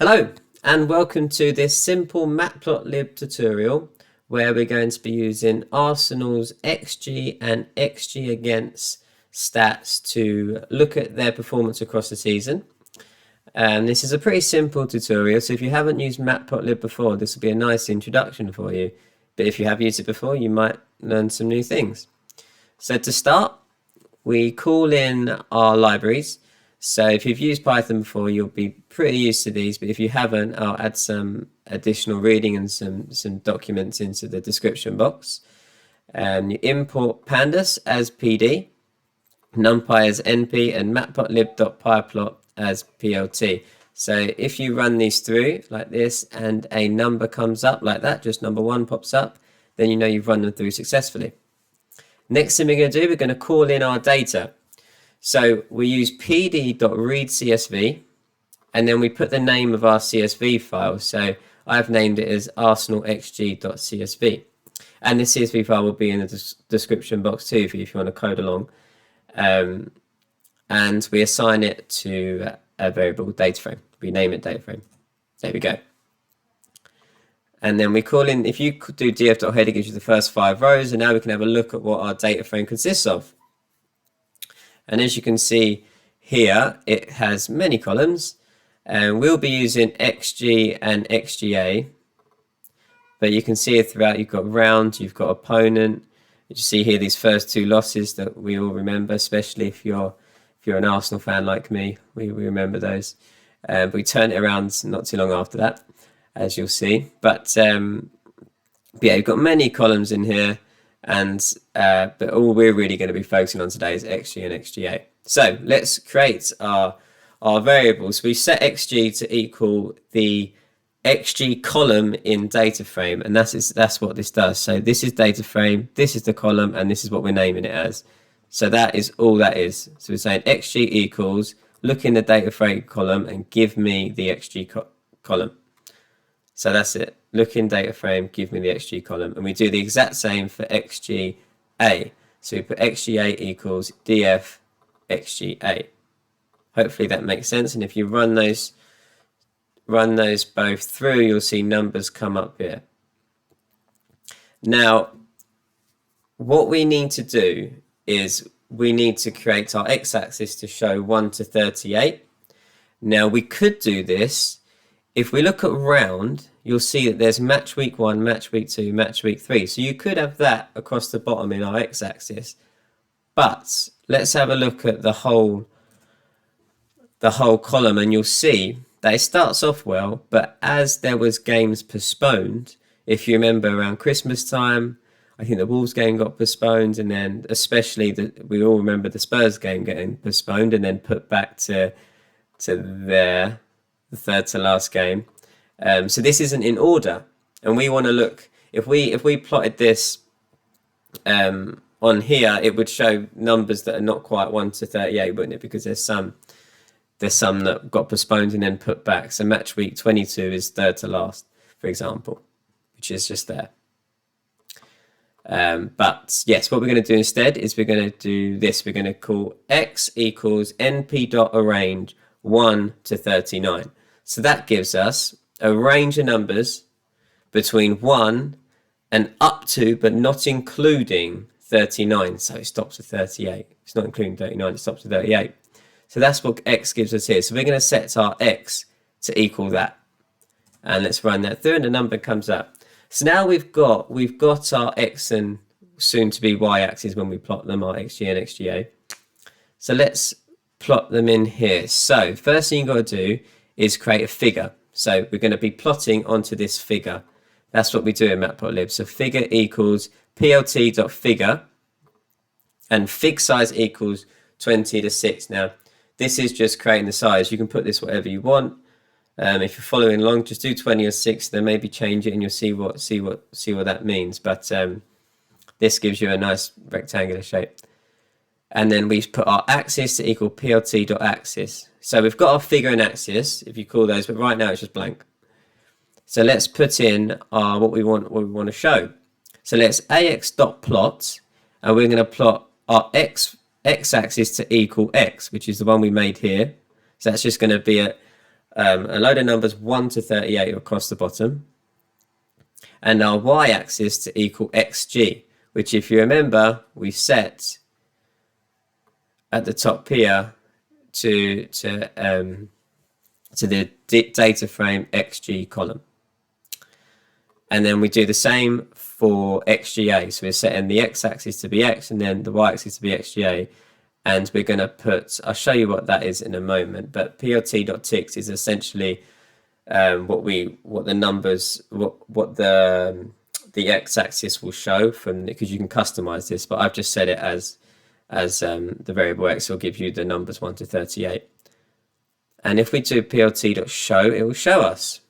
Hello and welcome to this simple Matplotlib tutorial where we're going to be using Arsenal's XG and XG against stats to look at their performance across the season. This is a pretty simple tutorial, so if you haven't used Matplotlib before, this will be a nice introduction for you. But if you have used it before, you might learn some new things. So to start, we call in our libraries. So if you've used Python before, you'll be pretty used to these, but if you haven't, I'll add some additional reading and some documents into the description box. You import pandas as PD, numpy as np, and matplotlib.pyplot as plt. So if you run these through like this and a number comes up like that, just number 1 pops up, then you know you've run them through successfully. Next thing we're going to do, we're going to call in our data. So we use pd.readcsv, and then we put the name of our CSV file. So I've named it as arsenalxg.csv. And the CSV file will be in the description box too if you want to code along. And we assign it to a variable data frame. We name it data frame. There we go. And then we call in, if you do df.header, it gives you the first 5 rows, and now we can have a look at what our data frame consists of. And as you can see here, it has many columns, and we'll be using XG and XGA. But you can see it throughout. You've got round, you've got opponent. You see here these first 2 losses that we all remember, especially if you're an Arsenal fan like me. We remember those. But we turn it around not too long after that, as you'll see. But yeah, you've got many columns in here. But all we're really going to be focusing on today is XG and XGA. So let's create our variables. We set XG to equal the XG column in data frame, and that's what this does. So this is data frame, this is the column, and this is what we're naming it as. So that is all that is. So we're saying XG equals, look in the data frame column and give me the XG column. So that's it. Look in data frame, give me the XG column. And we do the exact same for XGA. So we put XGA equals df XGA. Hopefully that makes sense. And if you run those both through, you'll see numbers come up here. Now, what we need to do is we need to create our x-axis to show 1 to 38. Now, we could do this. If we look at round, you'll see that there's match week 1, match week 2, match week 3. So you could have that across the bottom in our x-axis. But let's have a look at the whole column, and you'll see that it starts off well, but as there was games postponed, if you remember around Christmas time, I think the Wolves game got postponed, and then especially we all remember the Spurs game getting postponed and then put back to the third to last game. So this isn't in order, and we want to look, if we plotted this on here, it would show numbers that are not quite 1 to 38, wouldn't it? Because there's some that got postponed and then put back. So match week 22 is third to last, for example, which is just there. But yes, what we're going to do instead is we're going to do this. We're going to call x equals np.arrange 1 to 39. So that gives us a range of numbers between 1 and up to, but not including 39. So it stops at 38. It's not including 39, it stops at 38. So that's what x gives us here. So we're going to set our x to equal that. And let's run that through, and the number comes up. So now we've got our x and soon to be y axes when we plot them, our xg and xga. So let's plot them in here. So first thing you've got to do is create a figure. So we're going to be plotting onto this figure. That's what we do in Matplotlib. So figure equals plt.figure, and fig size equals 20 to 6. Now, this is just creating the size. You can put this whatever you want. If you're following along, just do 20 or 6. Then maybe change it, and you'll see what that means. But this gives you a nice rectangular shape. And then we put our axis to equal plt.axis. So we've got our figure and axis, if you call those, but right now it's just blank. So let's put in our what we want to show. So let's ax.plot, and we're going to plot our x-axis to equal x, which is the one we made here. So that's just going to be a load of numbers 1 to 38 across the bottom, and our y-axis to equal xg, which, if you remember, we set at the top here to the data frame xg column. And then we do the same for xGA. So we're setting the x-axis to be x and then the y-axis to be xGA. And we're going to put, I'll show you what that is in a moment, but plt.txt is essentially what the numbers, what the x-axis will show from, because you can customize this, but I've just set it as the variable x will give you the numbers 1 to 38. And if we do plt.show, it will show us.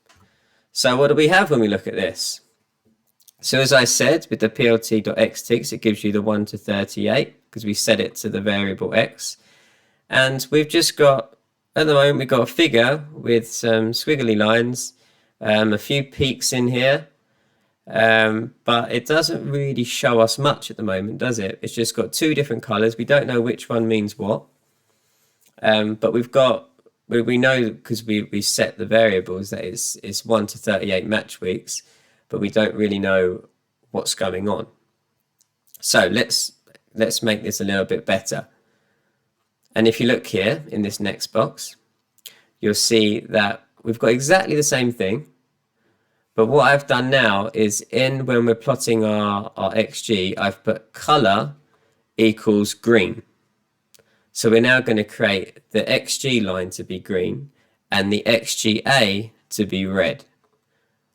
So what do we have when we look at this? So as I said, with the plt.xtics, it gives you the 1 to 38 because we set it to the variable x. And we've just got, at the moment, we've got a figure with some squiggly lines, a few peaks in here, but it doesn't really show us much at the moment, does it? It's just got two different colors. We don't know which one means what, but we know because we set the variables that it's 1 to 38 match weeks, but we don't really know what's going on. So let's make this a little bit better. And if you look here in this next box, you'll see that we've got exactly the same thing. But what I've done now is when we're plotting our XG, I've put color equals green. So we're now going to create the XG line to be green and the XGA to be red.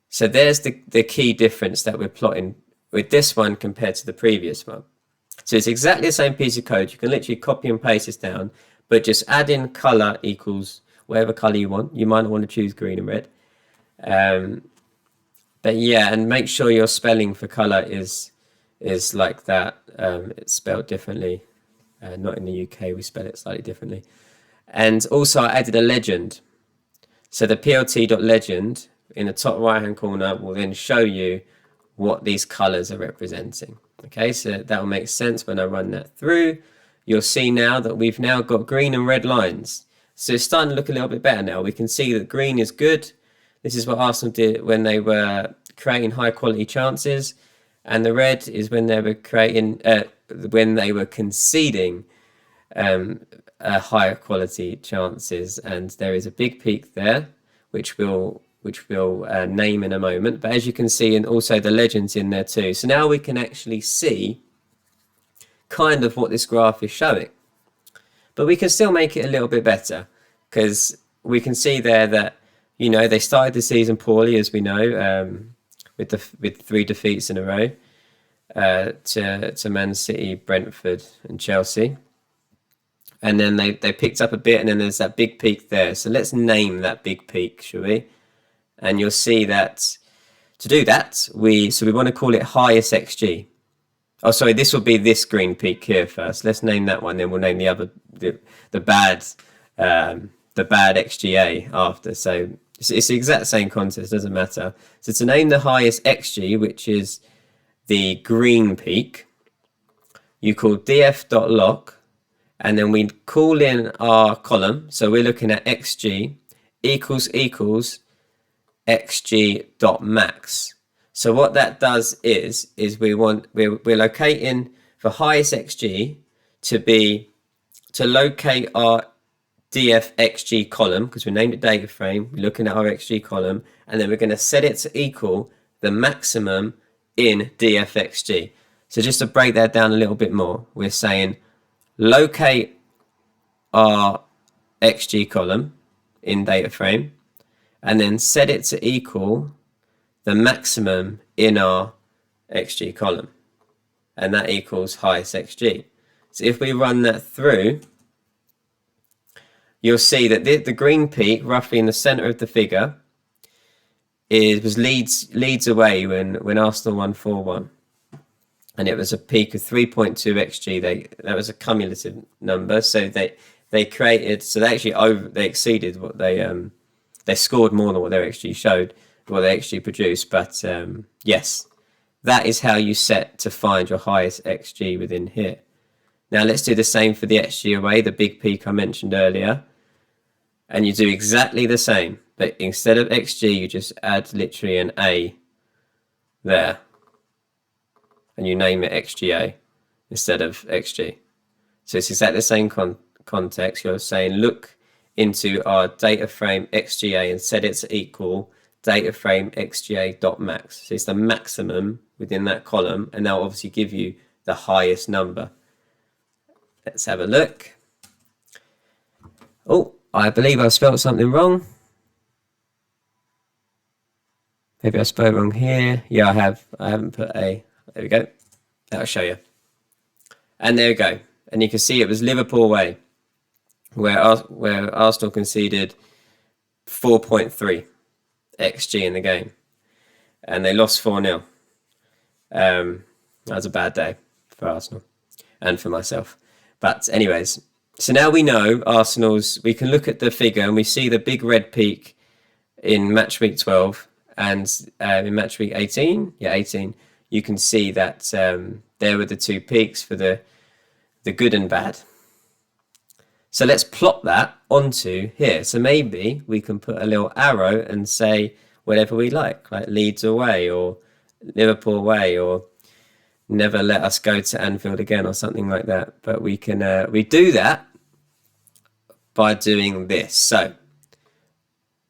So there's the key difference that we're plotting with this one compared to the previous one. So it's exactly the same piece of code. You can literally copy and paste this down, but just add in color equals whatever color you want. You might want to choose green and red. But yeah, and make sure your spelling for color is like that. It's spelled differently. Not in the UK, we spell it slightly differently. And also I added a legend. So the plt.legend in the top right hand corner will then show you what these colors are representing. Okay, so that will make sense when I run that through. You'll see now that we've now got green and red lines. So it's starting to look a little bit better now. We can see that green is good. This is what Arsenal did when they were creating high quality chances. And the red is when they were creating, when they were conceding higher quality chances. And there is a big peak there, which we'll name in a moment. But as you can see, and also the legends in there too. So now we can actually see kind of what this graph is showing. But we can still make it a little bit better because we can see there that, you know, they started the season poorly, as we know, with 3 defeats in a row to Man City, Brentford and Chelsea. And then they picked up a bit, and then there's that big peak there. So let's name that big peak, shall we? And you'll see that to do that, we want to call it highest XG. Oh, sorry, this will be this green peak here first. Let's name that one, then we'll name the other the bad XGA after. So it's the exact same concept, doesn't matter. So to name the highest XG, which is the green peak, you call df.lock, and then we call in our column. So we're looking at XG equals xg.max. So what that does is we're locating for highest xg to locate our df xg column, because we named it data frame. We're looking at our xg column, and then we're going to set it to equal the maximum in df xg. So just to break that down a little bit more, we're saying locate our xg column in data frame and then set it to equal the maximum in our xg column, and that equals highest xg. So if we run that through, you'll see that the green peak roughly in the center of the figure was Leeds away when Arsenal won 4-1, and it was a peak of 3.2 xg. That was a cumulative number, so they created, so they exceeded what they scored more than what their xg showed, what they actually produced. But yes, that is how you set to find your highest xg within here. Now let's do the same for the xg away, the big peak I mentioned earlier. And you do exactly the same, but instead of xg, you just add literally an a there, and you name it xGA instead of xg. So it's exactly the same context. You're saying look into our data frame xGA and set it to equal data frame xga.max. So it's the maximum within that column, and they'll obviously give you the highest number. Let's have a look. Oh, I believe I spelled something wrong. Maybe I spelled wrong here. Yeah, I have. I haven't put a. There we go. That'll show you. And there we go. And you can see it was Liverpool away, where Arsenal conceded 4.3 xG in the game, and they lost 4-0. That was a bad day for Arsenal and for myself. But anyways, so now we know Arsenal's. We can look at the figure and we see the big red peak in match week 12 and in match week 18. Yeah, 18. You can see that there were the two peaks for the good and bad. So let's plot that onto here. So maybe we can put a little arrow and say whatever we like Leeds away or Liverpool away or never let us go to Anfield again or something like that. But we can we do that by doing this. So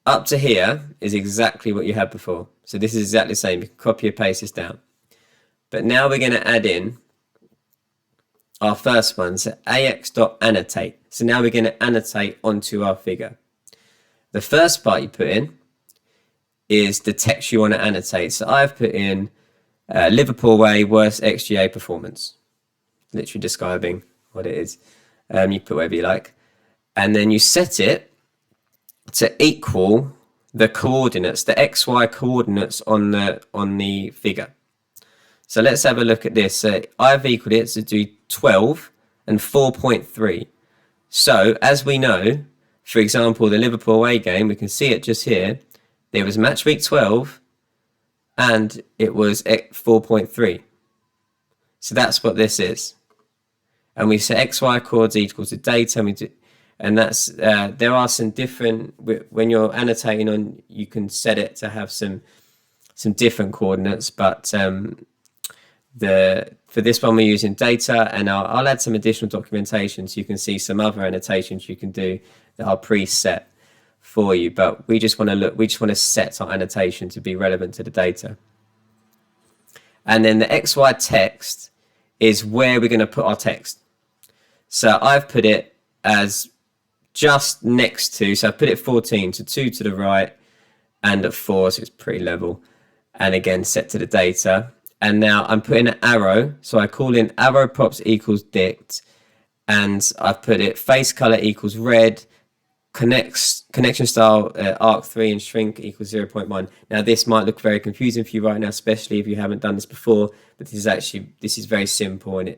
up to here is exactly what you had before. So this is exactly the same. You can copy and paste this down. But now we're going to add in our first one, so ax.annotate. So now we're going to annotate onto our figure. The first part you put in is the text you want to annotate. So I've put in Liverpool way worst xGA performance, literally describing what it is. You put whatever you like, and then you set it to equal the coordinates, the XY coordinates on the figure. So let's have a look at this. I've equaled it to do 12 and 4.3. So as we know, for example, the Liverpool away game, we can see it just here. There was match week 12 and it was 4.3. So that's what this is. And we set XY chords equal to data, and that's there are some different, when you're annotating on, you can set it to have some different coordinates, but for this one we're using data, and I'll add some additional documentation so you can see some other annotations you can do that are preset for you. But we just want to set our annotation to be relevant to the data. And then the XY text is where we're going to put our text. So I've put it as just next to, so I put it 14, so 2 to the right and at 4, so it's pretty level. And again, set to the data. And now I'm putting an arrow, so I call in arrow props equals dict, and I've put it face color equals red, connection style arc3 and shrink equals 0.1. Now this might look very confusing for you right now, especially if you haven't done this before, but this is very simple, and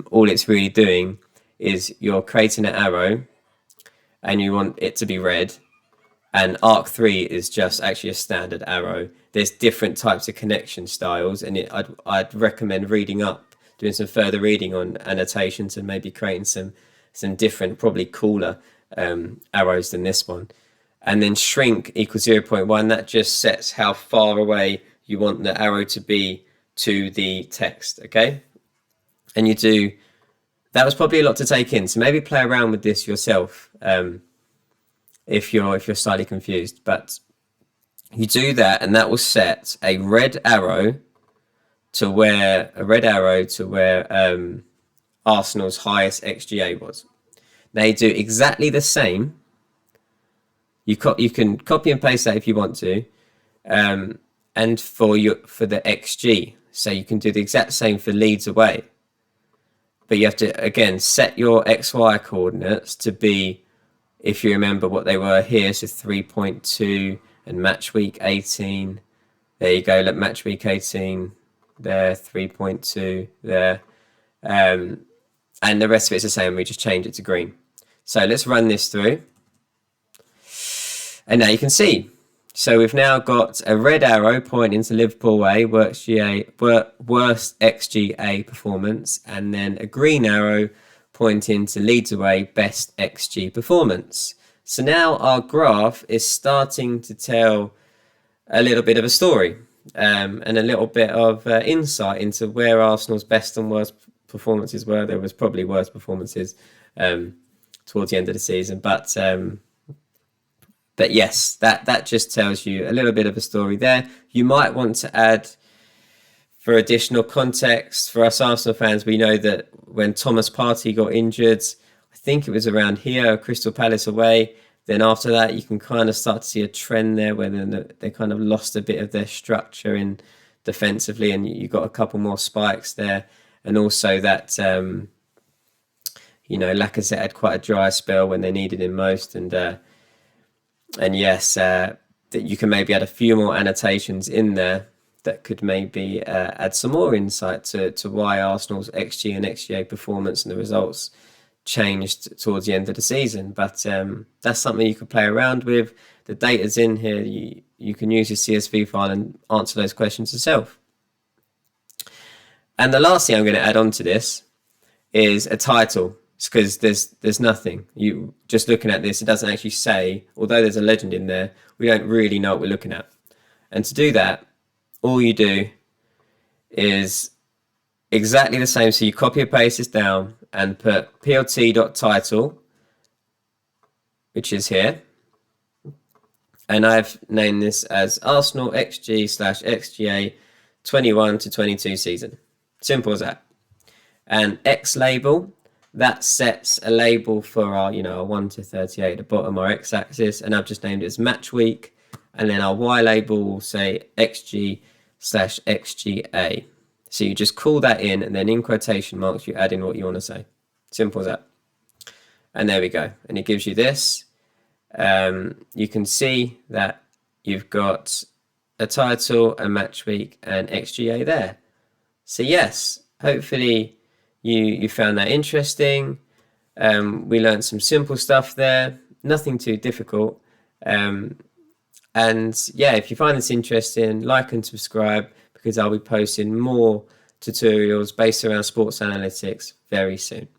all it's really doing is you're creating an arrow and you want it to be red, and arc3 is just actually a standard arrow. There's different types of connection styles, and I'd recommend doing some further reading on annotations and maybe creating some different, probably cooler arrows than this one. And then shrink equals 0.1. That just sets how far away you want the arrow to be to the text, okay? And that was probably a lot to take in, so maybe play around with this yourself if you're slightly confused. But you do that, and that will set a red arrow to where Arsenal's highest XGA was. They do exactly the same. You can copy and paste that if you want to, and for the XG, so you can do the exact same for Leeds away. But you have to again set your XY coordinates to be, if you remember what they were here, so 3.2 and match week 18. There you go. Look, match week 18 there, 3.2 there, and the rest of it's the same. We just change it to green. So let's run this through, and now you can see. So we've now got a red arrow pointing to Liverpool way, worst XGA performance, and then a green arrow pointing to Leeds away, best XG performance. So now our graph is starting to tell a little bit of a story, and a little bit of insight into where Arsenal's best and worst performances were. There was probably worse performances towards the end of the season, but yes, that just tells you a little bit of a story there. You might want to add, for additional context, for us Arsenal fans, we know that when Thomas Partey got injured, I think it was around here, Crystal Palace away. Then after that, you can kind of start to see a trend there where they kind of lost a bit of their structure in defensively, and you got a couple more spikes there. And also that, Lacazette had quite a dry spell when they needed him most. And yes, that you can maybe add a few more annotations in there that could maybe add some more insight to why Arsenal's XG and XGA performance and the results changed towards the end of the season. But that's something you can play around with. The data's in here. You can use your CSV file and answer those questions yourself. And the last thing I'm going to add on to this is a title, because there's nothing. You just looking at this, it doesn't actually say, although there's a legend in there, we don't really know what we're looking at. And to do that, all you do is exactly the same. So you copy and paste this down and put plt.title, which is here. And I've named this as Arsenal XG/XGA 21 to 22 season. Simple as that. And X label, that sets a label for our, our 1 to 38 at the bottom, our X axis. And I've just named it as match week. And then our Y label will say XG/XGA. So you just call that in, and then in quotation marks, you add in what you want to say. Simple as that. And there we go. And it gives you this. You can see that you've got a title, a match week, and XGA there. So yes, hopefully you found that interesting. We learned some simple stuff there, nothing too difficult. And yeah, if you find this interesting, like and subscribe, because I'll be posting more tutorials based around sports analytics very soon.